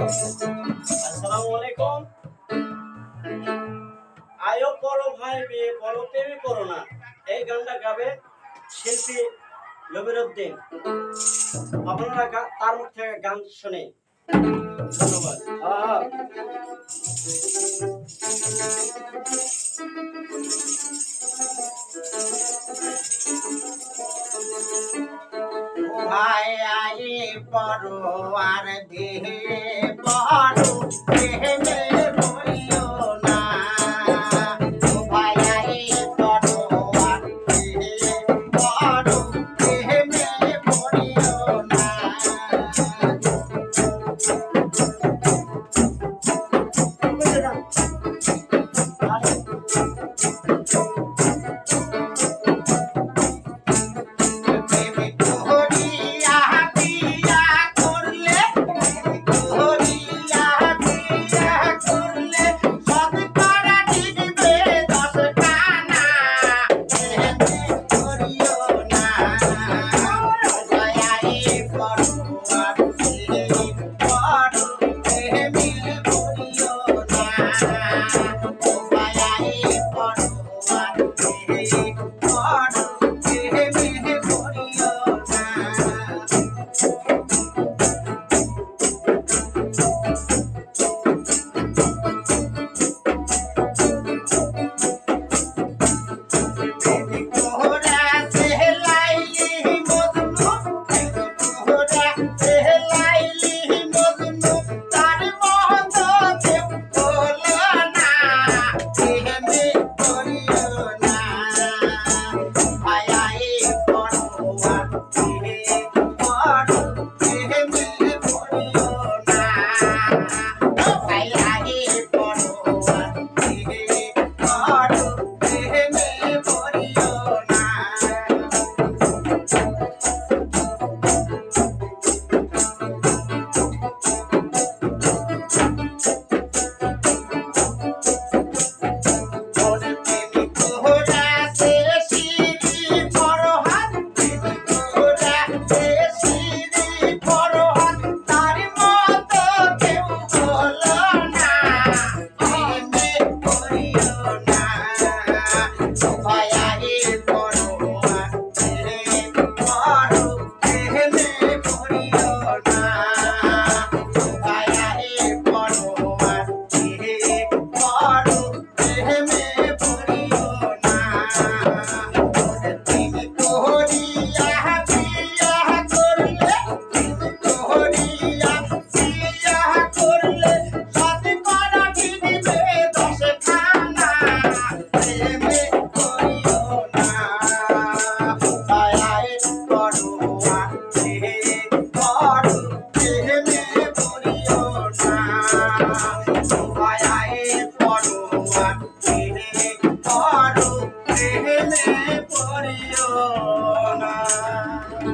আসসালামু আলাইকুম। আয়ো করো ভাই বিয়ে করো প্রেমে করো না, এই গানটা গাবে শিল্পী নবিরুদ্দিন। আপনারা তার মুখ থেকে গান শুনে ধন্যবাদ। ভাই আই পড়ো আর দেহে পড়ো দেহে বইও না ও ভাই আই পড়ো আর দেহে পড়ো দেহে বইও না